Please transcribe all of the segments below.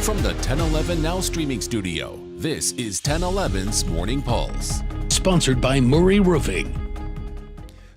From the 1011 Now streaming studio, this is 1011's Morning Pulse. Sponsored by Murray Roofing.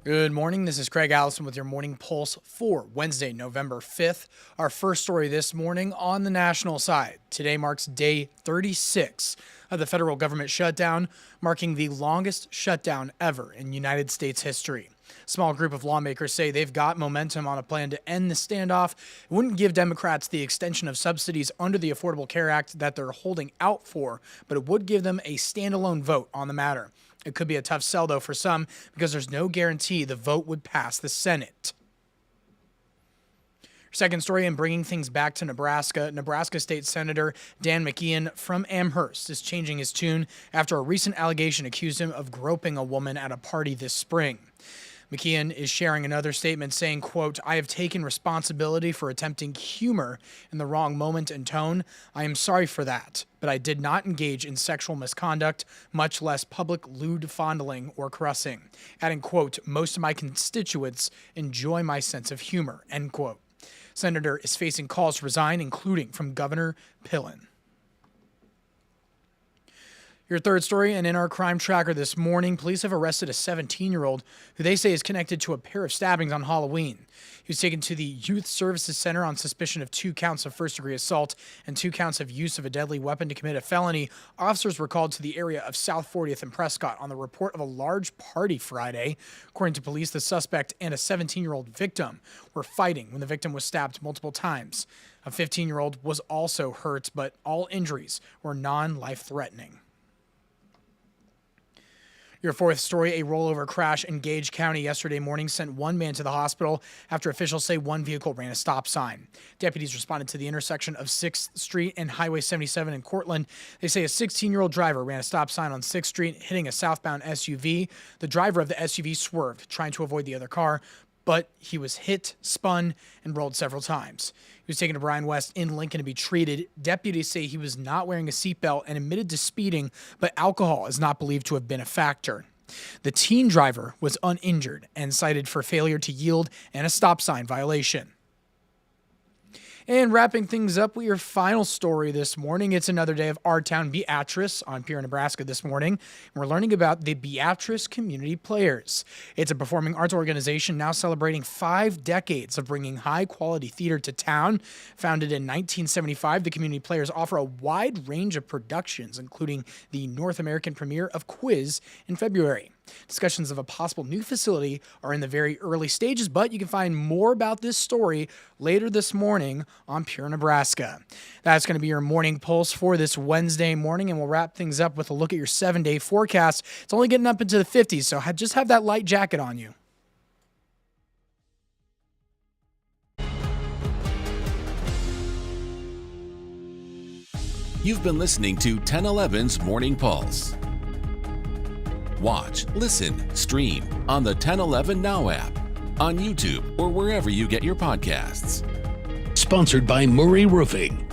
Good morning. This is Craig Allison with your Morning Pulse for Wednesday, November 5th. Our first story this morning on the national side. Today marks day 36 of the federal government shutdown, marking the longest shutdown ever in United States history. A small group of lawmakers say they've got momentum on a plan to end the standoff. It wouldn't give Democrats the extension of subsidies under the Affordable Care Act that they're holding out for, but it would give them a standalone vote on the matter. It could be a tough sell, though, for some, because there's no guarantee the vote would pass the Senate. Second story, and bringing things back to Nebraska, Nebraska State Senator Dan McKeon from Amherst is changing his tune after a recent allegation accused him of groping a woman at a party this spring. McKeon is sharing another statement saying, quote, "I have taken responsibility for attempting humor in the wrong moment and tone. I am sorry for that, but I did not engage in sexual misconduct, much less public lewd fondling or caressing." Adding, quote, "Most of my constituents enjoy my sense of humor," end quote. Senator is facing calls to resign, including from Governor Pillen. Your third story, and in our crime tracker this morning, police have arrested a 17-year-old who they say is connected to a pair of stabbings on Halloween. He was taken to the Youth Services Center on suspicion of 2 counts of first-degree assault and 2 counts of use of a deadly weapon to commit a felony. Officers were called to the area of South 40th and Prescott on the report of a large party Friday. According to police, the suspect and a 17-year-old victim were fighting when the victim was stabbed multiple times. A 15-year-old was also hurt, but all injuries were non-life-threatening. Your fourth story, a rollover crash in Gage County yesterday morning sent one man to the hospital after officials say one vehicle ran a stop sign. Deputies responded to the intersection of 6th Street and Highway 77 in Cortland. They say a 16-year-old driver ran a stop sign on 6th Street, hitting a southbound SUV. The driver of the SUV swerved, trying to avoid the other car, but he was hit, spun, and rolled several times. He was taken to Bryan West in Lincoln to be treated. Deputies say he was not wearing a seatbelt and admitted to speeding, but alcohol is not believed to have been a factor. The teen driver was uninjured and cited for failure to yield and a stop sign violation. And wrapping things up with your final story this morning, it's another day of Our Town Beatrice on Pure, Nebraska this morning. And we're learning about the Beatrice Community Players. It's a performing arts organization now celebrating 5 decades of bringing high-quality theater to town. Founded in 1975, the Community Players offer a wide range of productions, including the North American premiere of Quiz in February. Discussions of a possible new facility are in the very early stages, but you can find more about this story later this morning on Pure Nebraska. That's going to be your morning pulse for this Wednesday morning, and we'll wrap things up with a look at your 7-day forecast. It's only getting up into the 50s, so just have that light jacket on you. You've been listening to 1011's Morning Pulse. Watch, listen, stream on the 1011 Now app, on YouTube, or wherever you get your podcasts. Sponsored by Murray Roofing.